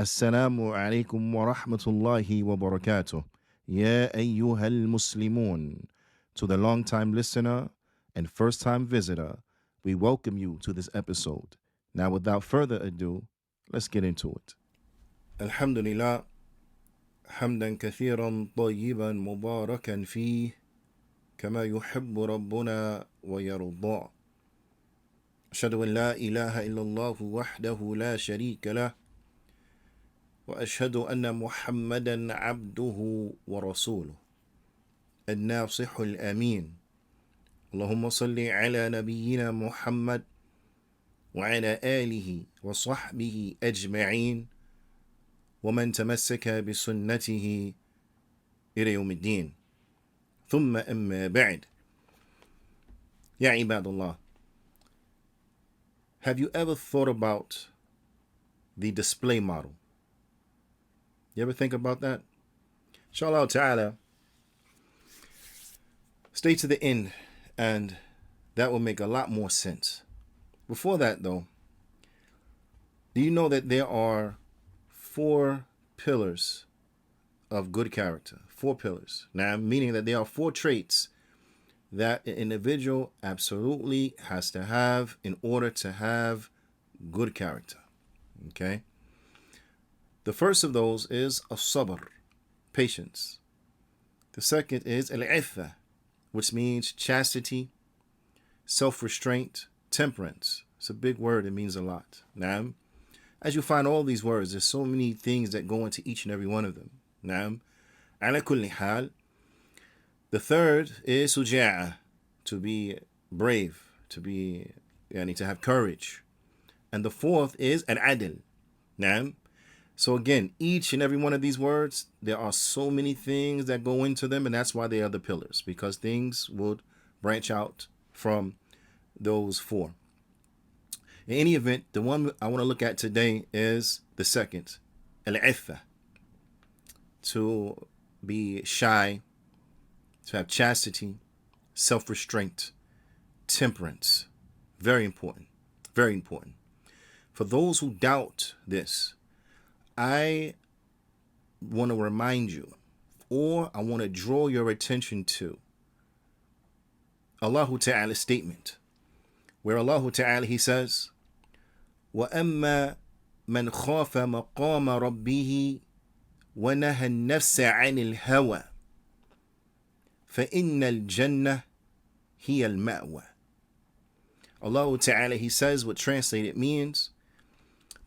Assalamu alaikum wa rahmatullahi wa barakatuh. Ya ayyuhal muslimun. To the long-time listener and first-time visitor, we welcome you to this episode. Now, without further ado, let's get into it. Alhamdulillah, hamdan kathiran tayyiban mubarakan fih, kama yuhibbu rabbuna wa yarda. Ashhadu an la ilaha illallah wahdahu la sharika lah. وأشهد أن محمدا عبده ورسوله الناصح الأمين اللهم صل على نبينا محمد وعلى آله وصحبه أجمعين ومن تمسك بسنته إلى يوم الدين ثم أما بعد. يا عباد الله, have you ever thought about the display model? You ever think about that? Inshallah ta'ala, stay to the end and that will make a lot more sense. Before that though, do you know that there are 4 pillars of good character? 4 pillars. Now, meaning that there are 4 traits that an individual absolutely has to have in order to have good character. Okay? The first of those is as-sabr, patience. The second is al-'iffa, which means chastity, self-restraint, temperance. It's a big word. It means a lot. Now, as you find all these words, there's so many things that go into each and every one of them. Now, ala kulli hal. The third is suja'a, to be brave, to have courage. And the fourth is al-'adl. Now, so again, each and every one of these words, there are so many things that go into them, and that's why they are the pillars, because things would branch out from those 4. In any event, the one I want to look at today is the second, al-'iffa, to be shy, to have chastity, self-restraint, temperance. Very important, very important. For those who doubt this, I want to remind you, or I want to draw your attention to Allah Ta'ala's statement, where Allah Ta'ala, He says, وَأَمَّا مَنْ خَافَ مَقَامَ رَبِّهِ وَنَهَى النَّفْسَ عَنِ الْهَوَى فَإِنَّ الْجَنَّةَ هِيَ الْمَأْوَى. Allah Ta'ala, He says, what translated means,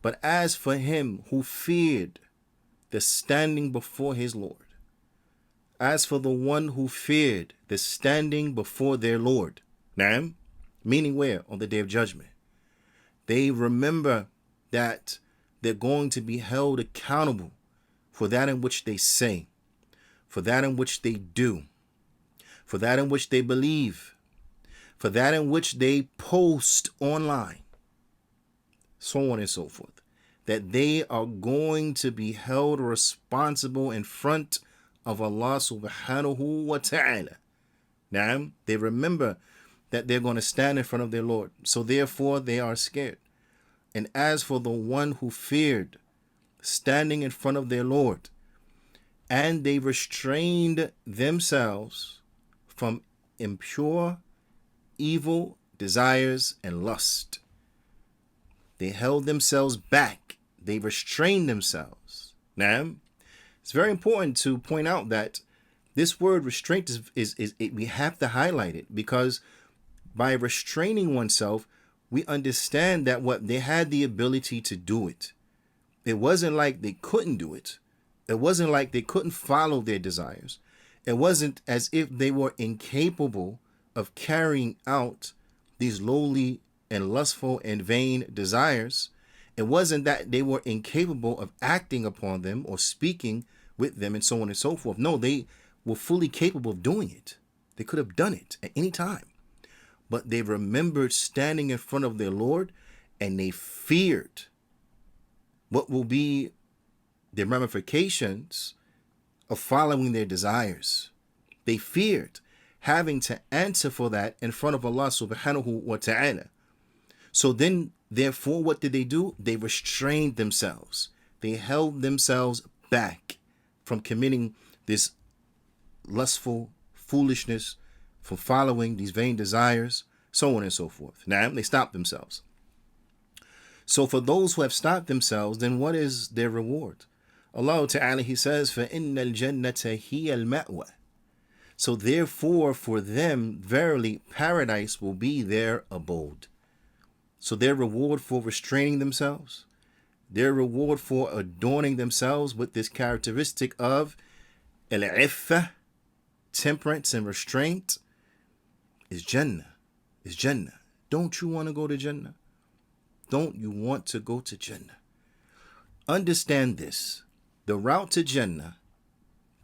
but as for him who feared the standing before his Lord, as for the one who feared the standing before their Lord, Naam, meaning where? On the Day of Judgment. They remember that they're going to be held accountable for that in which they say, for that in which they do, for that in which they believe, for that in which they post online, so on and so forth, that they are going to be held responsible in front of Allah subhanahu wa ta'ala. Now, they remember that they're going to stand in front of their Lord, so therefore they are scared. And as for the one who feared standing in front of their Lord, and they restrained themselves from impure, evil desires and lust. They held themselves back. They restrained themselves. Now, it's very important to point out that this word restraint is we have to highlight it, because by restraining oneself, we understand that they had the ability to do it. It wasn't like they couldn't do it. It wasn't like they couldn't follow their desires. It wasn't as if they were incapable of carrying out these lowly and lustful and vain desires. It wasn't that they were incapable of acting upon them or speaking with them and so on and so forth. No, they were fully capable of doing it. They could have done it at any time. But they remembered standing in front of their Lord, and they feared what will be the ramifications of following their desires. They feared having to answer for that in front of Allah subhanahu wa ta'ala. So then, therefore, what did they do? They restrained themselves. They held themselves back from committing this lustful foolishness, from following these vain desires, so on and so forth. Now, they stopped themselves. So for those who have stopped themselves, then what is their reward? Allah Ta'ala, He says, فَإِنَّ الْجَنَّةَ هِيَ الْمَأْوَى. So therefore, for them, verily, paradise will be their abode. So their reward for restraining themselves, their reward for adorning themselves with this characteristic of al-iffah, temperance and restraint, is Jannah. Is Jannah. Don't you want to go to Jannah? Don't you want to go to Jannah? Understand this. The route to Jannah,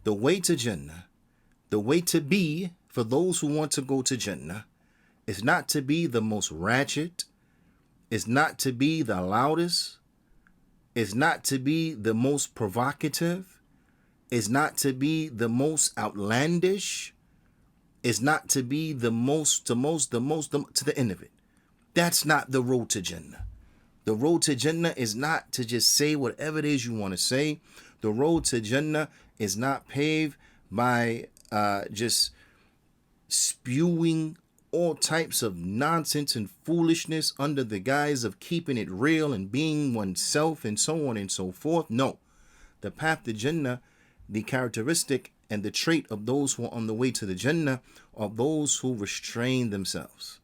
the way to Jannah, the way to be for those who want to go to Jannah is not to be the most ratchet, is not to be the loudest, is not to be the most provocative, is not to be the most outlandish, is not to be the most to the end of it. That's not the road to Jannah. The road to Jannah is not to just say whatever it is you want to say. The road to Jannah is not paved by just spewing all types of nonsense and foolishness under the guise of keeping it real and being oneself and so on and so forth. No. The path to Jannah, the characteristic and the trait of those who are on the way to the Jannah are those who restrain themselves.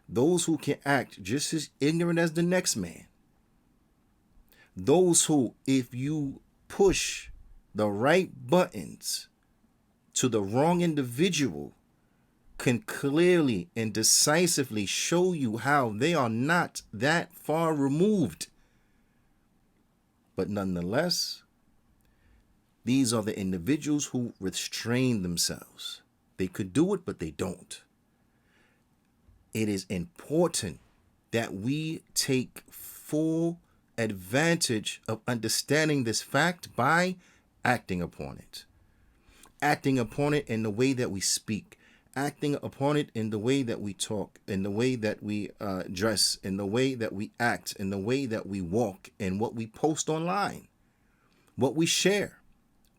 Those who can act just as ignorant as the next man. Those who, if you push the right buttons to the wrong individual, can clearly and decisively show you how they are not that far removed. But nonetheless, these are the individuals who restrain themselves. They could do it, but they don't. It is important that we take full advantage of understanding this fact by acting upon it. Acting upon it in the way that we speak. Acting upon it in the way that we talk, in the way that we dress, in the way that we act, in the way that we walk, and what we post online, what we share,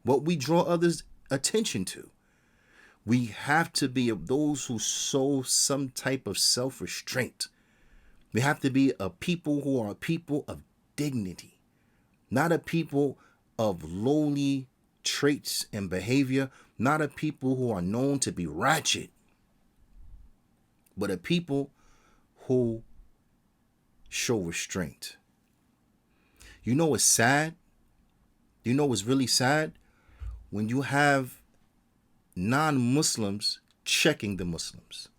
what we draw others' attention to. We have to be of those who show some type of self-restraint. We have to be a people who are a people of dignity, not a people of lowly traits and behavior, not a people who are known to be ratchet, but a people who show restraint. You know what's sad? You know what's really sad? When you have non-Muslims checking the Muslims.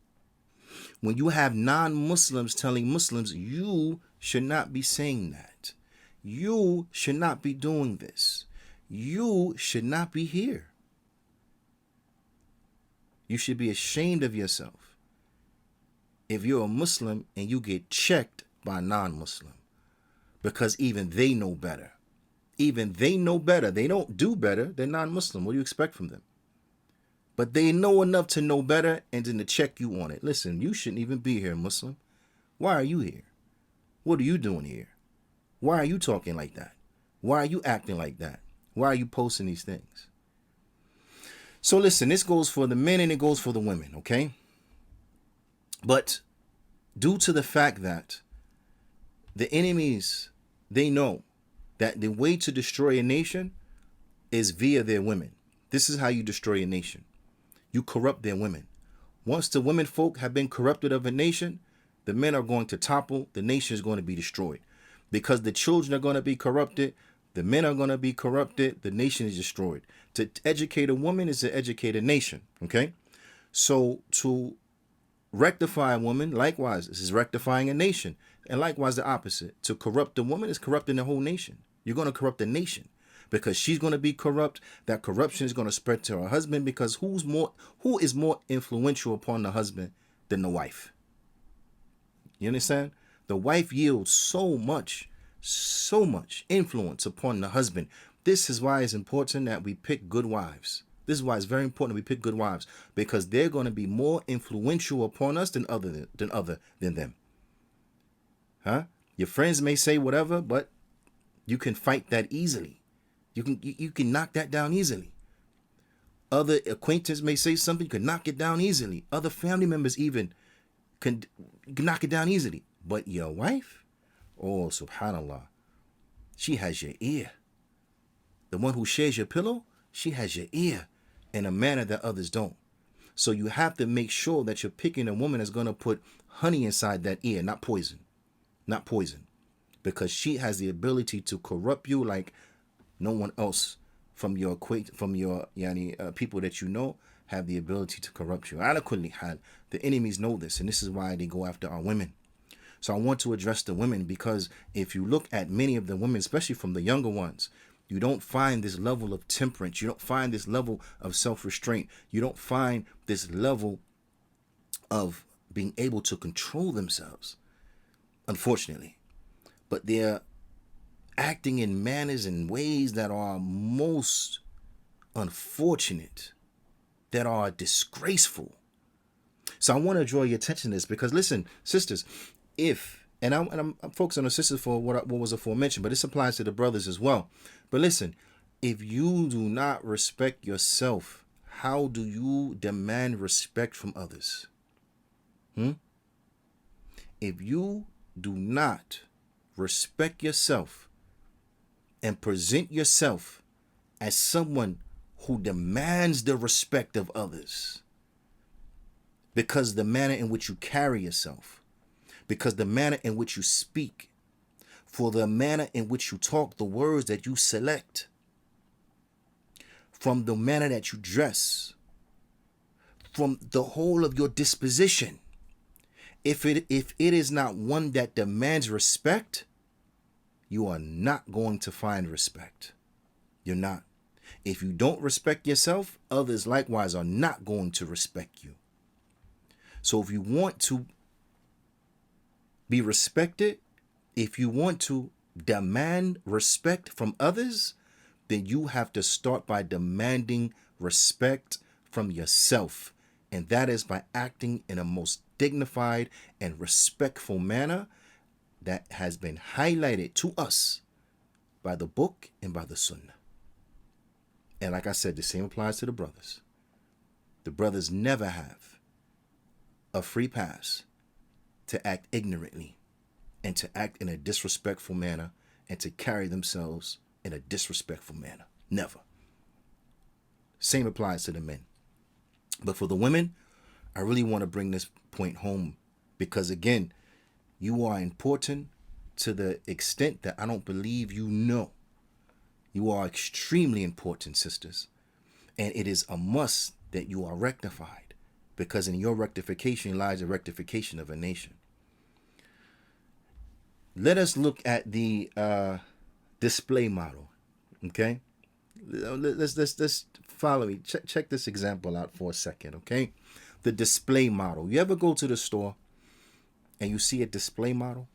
When you have non-Muslims telling Muslims, you should not be saying that. You should not be doing this. You should not be here. You should be ashamed of yourself if you're a Muslim and you get checked by a non-Muslim, because even they know better. Even they know better. They don't do better. They're non-Muslim. What do you expect from them? But they know enough to know better and then to check you on it. Listen, you shouldn't even be here, Muslim. Why are you here? What are you doing here? Why are you talking like that? Why are you acting like that? Why are you posting these things? So listen, this goes for the men and it goes for the women, okay? But due to the fact that the enemies, they know that the way to destroy a nation is via their women. This is how you destroy a nation. You corrupt their women. Once the women folk have been corrupted of a nation, the men are going to topple. The nation is going to be destroyed. Because the children are going to be corrupted. The men are going to be corrupted. The nation is destroyed. To educate a woman is to educate a nation. Okay? So to rectify a woman, likewise, this is rectifying a nation. And likewise the opposite. To corrupt a woman is corrupting the whole nation. You're going to corrupt the nation. Because she's going to be corrupt. That corruption is going to spread to her husband, because who is more influential upon the husband than the wife? You understand? The wife yields so much influence upon the husband. This is why it's important that we pick good wives. This is why it's very important we pick good wives, because they're going to be more influential upon us than them. Huh? Your friends may say whatever, but You can fight that easily. You can knock that down easily. Other acquaintances may say something, you can knock it down easily. Other family members even can knock it down easily. But your wife, oh, subhanallah, she has your ear. The one who shares your pillow, she has your ear in a manner that others don't. So you have to make sure that you're picking a woman that's going to put honey inside that ear, not poison. Not poison. Because she has the ability to corrupt you like no one else from your people that you know have the ability to corrupt you. Ala kulli hal, the enemies know this, and this is why they go after our women. So I want to address the women, because if you look at many of the women, especially from the younger ones, you don't find this level of temperance. You don't find this level of self-restraint. You don't find this level of being able to control themselves, unfortunately. But they're acting in manners and ways that are most unfortunate, that are disgraceful. So I want to draw your attention to this, because listen, sisters, I'm focusing on the sisters for what was aforementioned, but this applies to the brothers as well. But listen, if you do not respect yourself, how do you demand respect from others? If you do not respect yourself and present yourself as someone who demands the respect of others, because the manner in which you carry yourself, because the manner in which you speak, for the manner in which you talk, the words that you select, from the manner that you dress, from the whole of your disposition, if it is not one that demands respect, you are not going to find respect. You're not. If you don't respect yourself, others likewise are not going to respect you. So if you want to be respected, if you want to demand respect from others, then you have to start by demanding respect from yourself. And that is by acting in a most dignified and respectful manner that has been highlighted to us by the book and by the Sunnah. And like I said, the same applies to the brothers. The brothers never have a free pass to act ignorantly and to act in a disrespectful manner and to carry themselves in a disrespectful manner. Never. Same applies to the men. But for the women, I really want to bring this point home, because again, you are important to the extent that I don't believe you know. You are extremely important, sisters. And it is a must that you are rectified, because in your rectification lies a rectification of a nation. Let us look at the display model, okay? Let's follow me. Check this example out for a second, okay? The display model. You ever go to the store and you see a display model,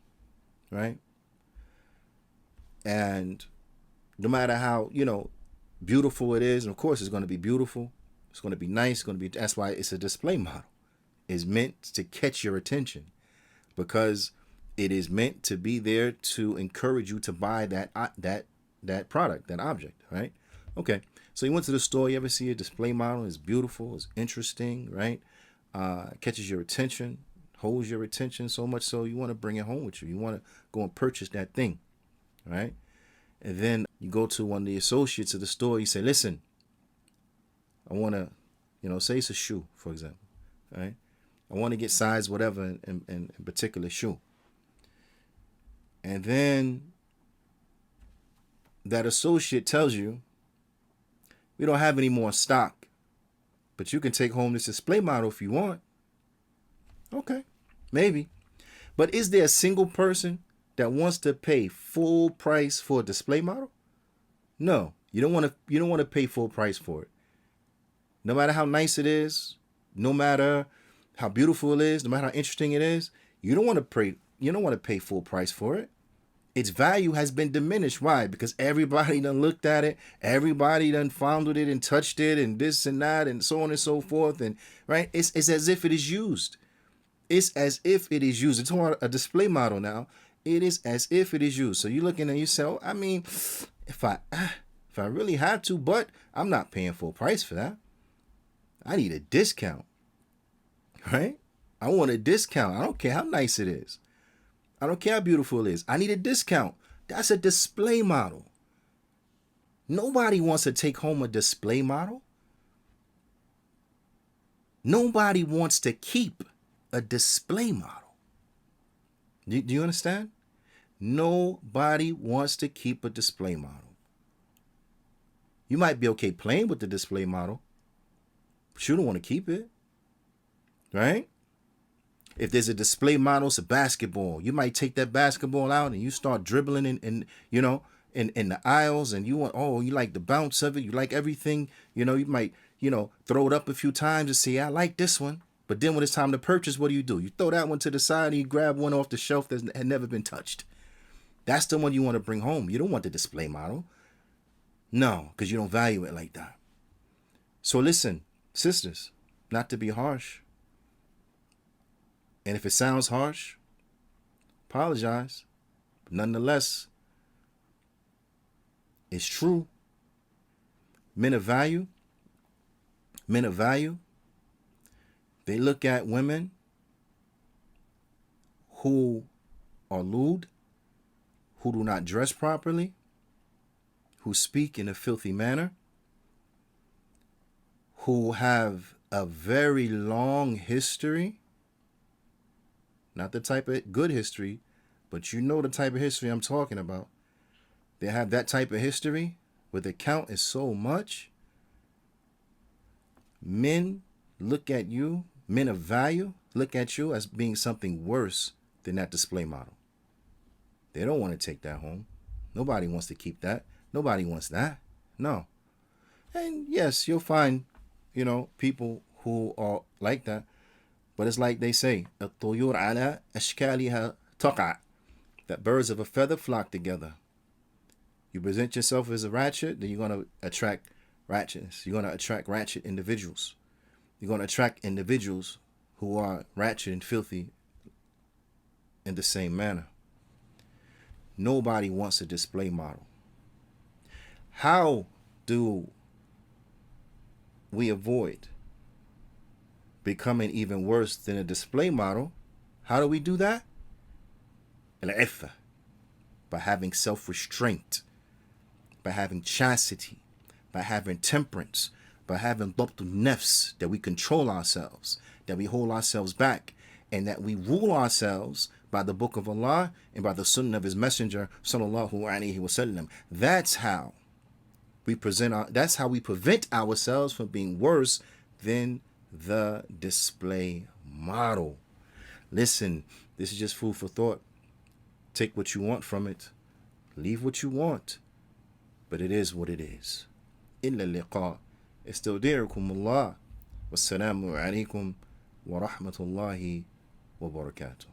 right? And no matter how, beautiful it is, and of course it's going to be beautiful, it's going to be nice, that's why it's a display model. It's meant to catch your attention, because it is meant to be there to encourage you to buy that product, that object, right? Okay, so you went to the store, you ever see a display model? It's beautiful, it's interesting, right? Catches your attention, holds your attention so much so you want to bring it home with you. You want to go and purchase that thing, right? And then you go to one of the associates of the store, you say, listen, I want to, say it's a shoe, for example, right? I want to get size whatever in particular shoe. And then that associate tells you, we don't have any more stock, but you can take home this display model if you want. Okay, maybe. But is there a single person that wants to pay full price for a display model? No, you don't want to pay full price for it. No matter how nice it is, no matter how beautiful it is, no matter how interesting it is, you don't want to pay full price for it. Its value has been diminished. Why? Because everybody done looked at it, everybody done fondled it and touched it and this and that and so on and so forth. And right, it's as if it is used. It's as if it is used. It's on a display model now. It is as if it is you. So you're looking and you say, oh, I mean, if I really had to, but I'm not paying full price for that. I need a discount, right? I want a discount. I don't care how nice it is. I don't care how beautiful it is. I need a discount. That's a display model. Nobody wants to take home a display model. Nobody wants to keep a display model. Do you understand? Nobody wants to keep a display model. You might be okay playing with the display model, but you don't want to keep it, right? If there's a display model, it's a basketball. You might take that basketball out and you start dribbling in the aisles, and you like the bounce of it. You like everything. You might, throw it up a few times and say, I like this one. But then when it's time to purchase, what do? You throw that one to the side and you grab one off the shelf that had never been touched. That's the one you want to bring home. You don't want the display model. No, because you don't value it like that. So listen, sisters, not to be harsh. And if it sounds harsh, apologize. But nonetheless, it's true. Men of value, they look at women who are lewd, who do not dress properly, who speak in a filthy manner, who have a very long history, not the type of good history, but you know the type of history I'm talking about. They have that type of history where the count is so much. Men look at you, men of value, look at you as being something worse than that display model. They don't want to take that home. Nobody wants to keep that. Nobody wants that. No. And yes, you'll find, people who are like that. But it's like they say, الطيور على أشكالها تقع. That birds of a feather flock together. You present yourself as a ratchet, then you're going to attract ratchetness. You're going to attract ratchet individuals. You're going to attract individuals who are ratchet and filthy in the same manner. Nobody wants a display model. How do we avoid becoming even worse than a display model? How do we do that? Al-iffa, by having self-restraint, by having chastity, by having temperance, by having dabtul nafs, that we control ourselves, that we hold ourselves back, and that we rule ourselves by the book of Allah and by the sunnah of his messenger, sallallahu alaihi wasallam. That's how we prevent ourselves from being worse than the display model. Listen, this is just food for thought. Take what you want from it. Leave what you want. But it is what it is. Illa liqa. Istawdi'ukum Allah. Wassalamu alaikum wa rahmatullahi wa barakatuh.